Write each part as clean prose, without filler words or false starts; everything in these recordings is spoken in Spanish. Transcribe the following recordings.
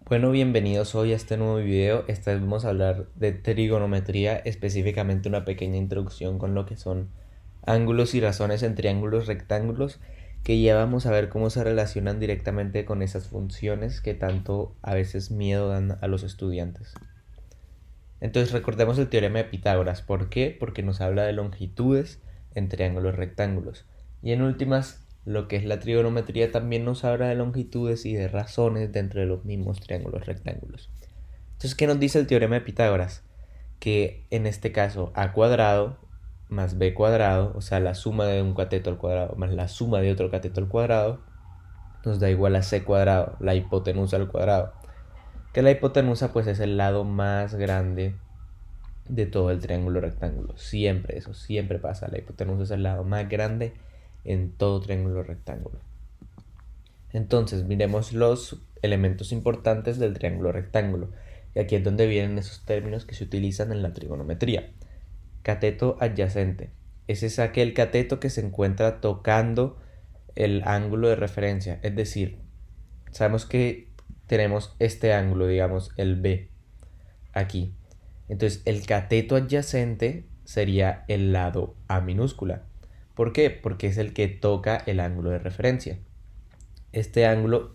Bueno, bienvenidos hoy a este nuevo video. Esta vez vamos a hablar de trigonometría, específicamente una pequeña introducción con lo que son ángulos y razones en triángulos rectángulos, que ya vamos a ver cómo se relacionan directamente con esas funciones que tanto a veces miedo dan a los estudiantes. Entonces recordemos el teorema de Pitágoras. ¿Por qué? Porque nos habla de longitudes en triángulos rectángulos. Y en últimas, lo que es la trigonometría también nos habla de longitudes y de razones dentro de los mismos triángulos rectángulos. Entonces, ¿qué nos dice el teorema de Pitágoras? Que en este caso a cuadrado más b cuadrado, o sea, la suma de un cateto al cuadrado más la suma de otro cateto al cuadrado, nos da igual a c cuadrado, la hipotenusa al cuadrado. Que la hipotenusa pues es el lado más grande de todo el triángulo rectángulo. Siempre eso, siempre pasa. La hipotenusa es el lado más grande en todo triángulo rectángulo. Entonces, miremos los elementos importantes del triángulo rectángulo. Y aquí es donde vienen esos términos que se utilizan en la trigonometría. Cateto adyacente. Ese es aquel cateto que se encuentra tocando el ángulo de referencia. Es decir, sabemos que tenemos este ángulo, digamos, el B, aquí. Entonces, el cateto adyacente sería el lado A minúscula. ¿Por qué? Porque es el que toca el ángulo de referencia. Este ángulo,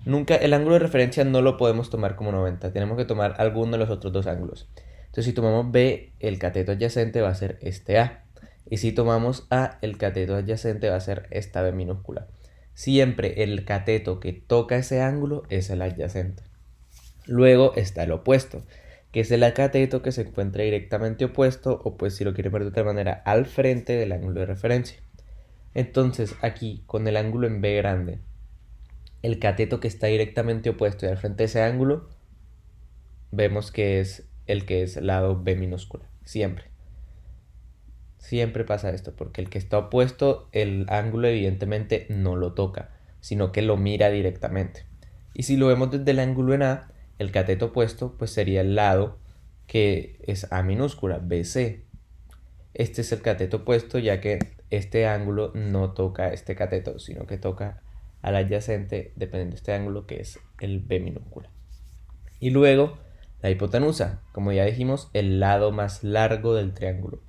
nunca, el ángulo de referencia no lo podemos tomar como 90, tenemos que tomar alguno de los otros dos ángulos. Entonces, si tomamos B, el cateto adyacente va a ser este A. Y si tomamos A, el cateto adyacente va a ser esta B minúscula. Siempre el cateto que toca ese ángulo es el adyacente. Luego está el opuesto, que es el cateto que se encuentra directamente opuesto, o pues si lo quieren ver de otra manera, al frente del ángulo de referencia. Entonces aquí, con el ángulo en B grande, el cateto que está directamente opuesto y al frente de ese ángulo, vemos que es el que es lado B minúscula, siempre. Siempre pasa esto, porque el que está opuesto, el ángulo evidentemente no lo toca, sino que lo mira directamente. Y si lo vemos desde el ángulo en A, el cateto opuesto pues sería el lado que es A minúscula, BC. Este es el cateto opuesto, ya que este ángulo no toca este cateto, sino que toca al adyacente dependiendo de este ángulo, que es el B minúscula. Y luego la hipotenusa, como ya dijimos, el lado más largo del triángulo.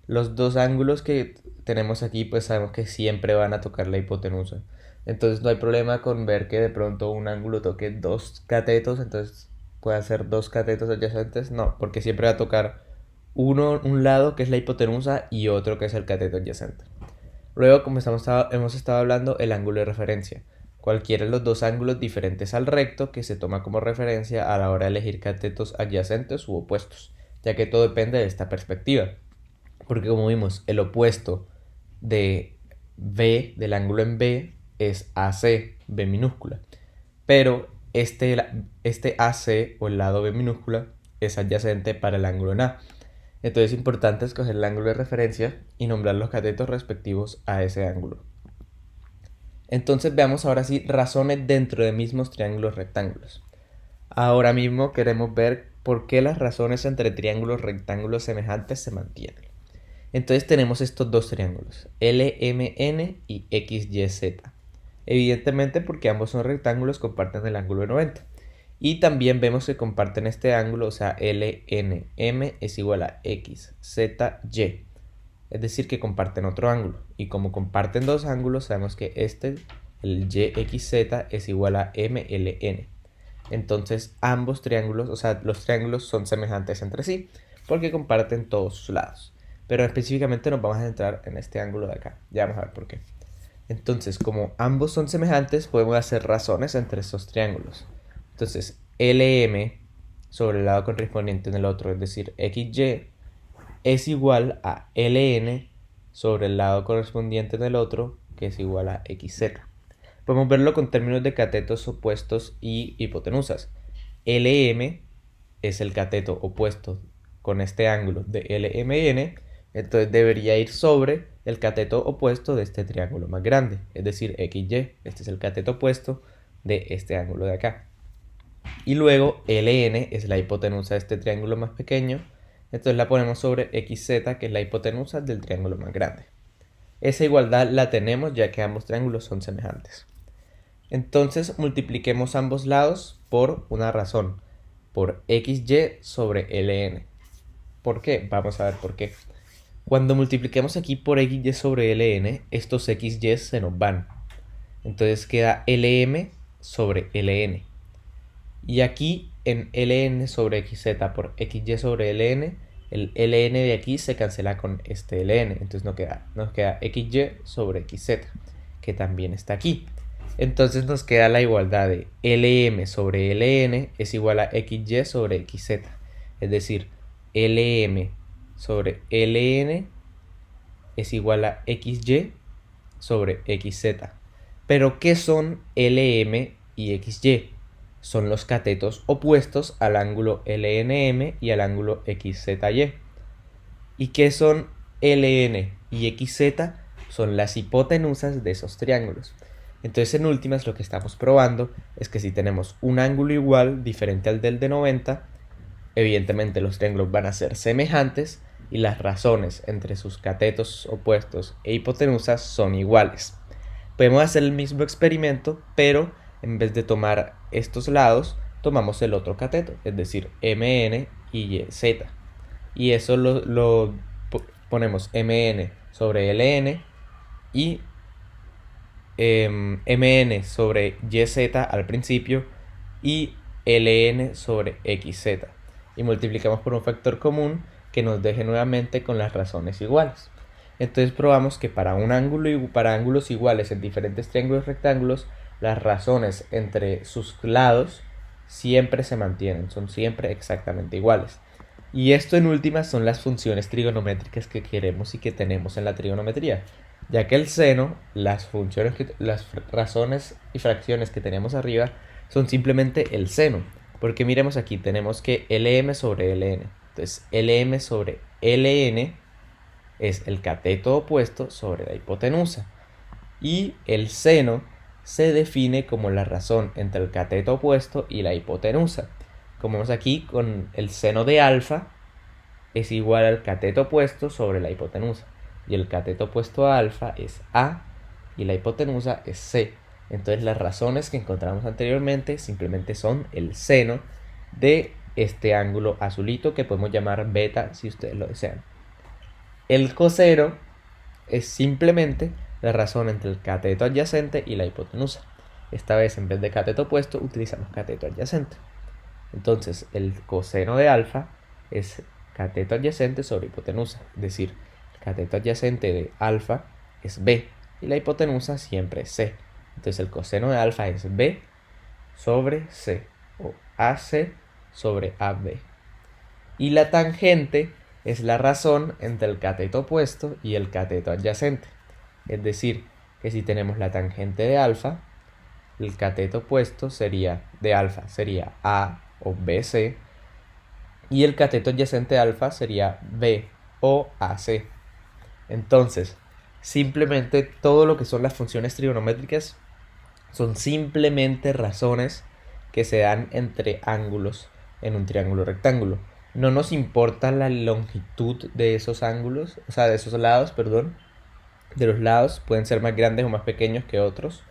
Los dos ángulos que tenemos aquí pues sabemos que siempre van a tocar la hipotenusa. Entonces no hay problema con ver que de pronto un ángulo toque dos catetos, entonces puede ser dos catetos adyacentes. No, porque siempre va a tocar un lado que es la hipotenusa y otro que es el cateto adyacente. Luego, como hemos estado hablando, el ángulo de referencia. Cualquiera de los dos ángulos diferentes al recto que se toma como referencia a la hora de elegir catetos adyacentes u opuestos, ya que todo depende de esta perspectiva. Porque como vimos, el opuesto de B, del ángulo en B, es AC, B minúscula. Pero este AC o el lado B minúscula es adyacente para el ángulo en A. Entonces es importante escoger el ángulo de referencia y nombrar los catetos respectivos a ese ángulo. Entonces veamos ahora sí razones dentro de mismos triángulos rectángulos. Ahora mismo queremos ver por qué las razones entre triángulos rectángulos semejantes se mantienen. Entonces tenemos estos dos triángulos, LMN y XYZ. Evidentemente porque ambos son rectángulos, comparten el ángulo de 90. Y también vemos que comparten este ángulo, o sea, LNM es igual a XZY. Es decir, que comparten otro ángulo. Y como comparten dos ángulos, sabemos que el YXZ, es igual a MLN. Entonces ambos triángulos, o sea, los triángulos son semejantes entre sí porque comparten todos sus lados. Pero específicamente nos vamos a centrar en este ángulo de acá. Ya vamos a ver por qué. Entonces, como ambos son semejantes, podemos hacer razones entre estos triángulos. Entonces, LM sobre el lado correspondiente en el otro, es decir, XY, es igual a LN sobre el lado correspondiente en el otro, que es igual a XZ. Podemos verlo con términos de catetos opuestos y hipotenusas. LM es el cateto opuesto con este ángulo de LMN, entonces debería ir sobre el cateto opuesto de este triángulo más grande, es decir, XY. Este es el cateto opuesto de este ángulo de acá. Y luego LN es la hipotenusa de este triángulo más pequeño, entonces la ponemos sobre XZ, que es la hipotenusa del triángulo más grande. Esa igualdad la tenemos ya que ambos triángulos son semejantes. Entonces multipliquemos ambos lados por una razón, por xy sobre ln. ¿Por qué? Vamos a ver por qué. Cuando multipliquemos aquí por xy sobre ln, estos xy se nos van. Entonces queda lm sobre ln. Y aquí en ln sobre xz por xy sobre ln, el ln de aquí se cancela con este ln. Entonces nos queda xy sobre xz, que también está aquí. Entonces nos queda la igualdad de lm sobre ln es igual a xy sobre xz. Es decir, lm sobre ln es igual a xy sobre xz. Pero ¿qué son lm y xy? Son los catetos opuestos al ángulo LNM y al ángulo XZY. ¿Y qué son LN y XZ? Son las hipotenusas de esos triángulos. Entonces, en últimas, lo que estamos probando es que si tenemos un ángulo igual, diferente al del de 90, evidentemente los triángulos van a ser semejantes y las razones entre sus catetos opuestos e hipotenusas son iguales. Podemos hacer el mismo experimento, pero en vez de tomar estos lados, tomamos el otro cateto, es decir, mn y yz. Y eso lo ponemos mn sobre ln y mn sobre yz al principio y ln sobre xz. Y multiplicamos por un factor común que nos deje nuevamente con las razones iguales. Entonces probamos que para un ángulo y para ángulos iguales en diferentes triángulos rectángulos, las razones entre sus lados siempre se mantienen, son siempre exactamente iguales. Y esto en últimas son las funciones trigonométricas que queremos y que tenemos en la trigonometría, ya que el seno, las razones y fracciones que tenemos arriba son simplemente el seno, porque miremos aquí, tenemos que Lm sobre Ln, entonces Lm sobre Ln es el cateto opuesto sobre la hipotenusa. Y el seno se define como la razón entre el cateto opuesto y la hipotenusa. Como vemos aquí, con el seno de alfa es igual al cateto opuesto sobre la hipotenusa. Y el cateto opuesto a alfa es A y la hipotenusa es C. Entonces las razones que encontramos anteriormente simplemente son el seno de este ángulo azulito que podemos llamar beta si ustedes lo desean. El coseno es simplemente la razón entre el cateto adyacente y la hipotenusa. Esta vez en vez de cateto opuesto utilizamos cateto adyacente. Entonces el coseno de alfa es cateto adyacente sobre hipotenusa. Es decir, el cateto adyacente de alfa es b y la hipotenusa siempre es c. Entonces el coseno de alfa es b sobre c o ac sobre ab. Y la tangente es la razón entre el cateto opuesto y el cateto adyacente. Es decir, que si tenemos la tangente de alfa, el cateto opuesto de alfa sería A o BC y el cateto adyacente de alfa sería B o AC. Entonces, simplemente todo lo que son las funciones trigonométricas son simplemente razones que se dan entre ángulos en un triángulo rectángulo. No nos importa la longitud de esos ángulos, o sea, de esos lados, perdón. De los lados pueden ser más grandes o más pequeños que otros.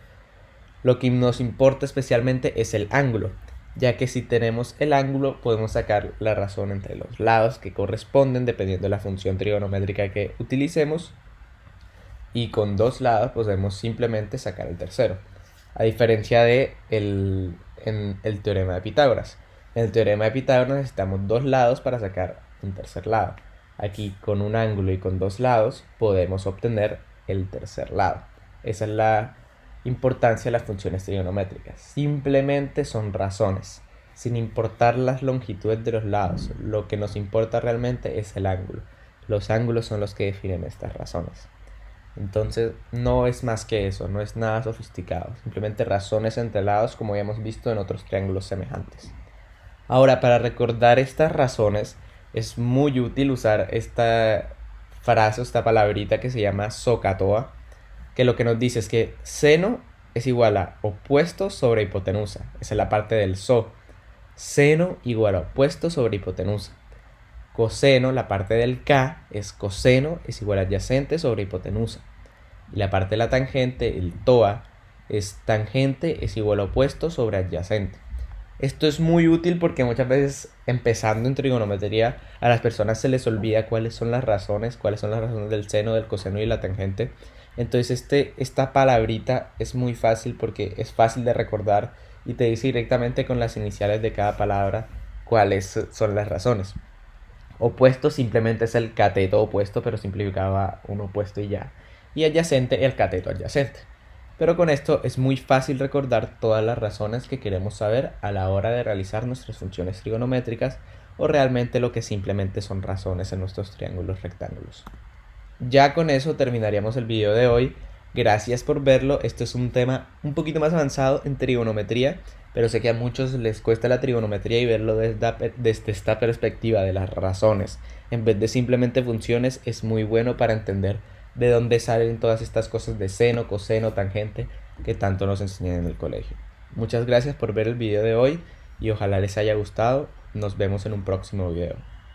Lo que nos importa especialmente es el ángulo, ya que si tenemos el ángulo podemos sacar la razón entre los lados que corresponden dependiendo de la función trigonométrica que utilicemos. Y con dos lados podemos simplemente sacar el tercero. A diferencia de en el teorema de Pitágoras. En el teorema de Pitágoras necesitamos dos lados para sacar un tercer lado. Aquí con un ángulo y con dos lados podemos obtener el tercer lado. Esa es la importancia de las funciones trigonométricas. Simplemente son razones, sin importar las longitudes de los lados. Lo que nos importa realmente es el ángulo. Los ángulos son los que definen estas razones. Entonces no es más que eso, no es nada sofisticado, simplemente razones entre lados como habíamos visto en otros triángulos semejantes. Ahora, para recordar estas razones es muy útil usar esta frase, esta palabrita que se llama SOHCAHTOA, que lo que nos dice es que seno es igual a opuesto sobre hipotenusa, esa es la parte del SO. Seno igual a opuesto sobre hipotenusa. Coseno, la parte del K, es coseno es igual a adyacente sobre hipotenusa. Y la parte de la tangente, el TOA, es tangente es igual a opuesto sobre adyacente. Esto es muy útil porque muchas veces empezando en trigonometría a las personas se les olvida cuáles son las razones del seno, del coseno y la tangente. Entonces esta palabrita es muy fácil porque es fácil de recordar y te dice directamente con las iniciales de cada palabra cuáles son las razones. Opuesto simplemente es el cateto opuesto, pero simplificaba un opuesto y ya. Y adyacente el cateto adyacente. Pero con esto es muy fácil recordar todas las razones que queremos saber a la hora de realizar nuestras funciones trigonométricas o realmente lo que simplemente son razones en nuestros triángulos rectángulos. Ya con eso terminaríamos el video de hoy. Gracias por verlo. Este es un tema un poquito más avanzado en trigonometría, pero sé que a muchos les cuesta la trigonometría y verlo desde esta perspectiva de las razones en vez de simplemente funciones es muy bueno para entender de dónde salen todas estas cosas de seno, coseno, tangente que tanto nos enseñan en el colegio. Muchas gracias por ver el video de hoy y ojalá les haya gustado. Nos vemos en un próximo video.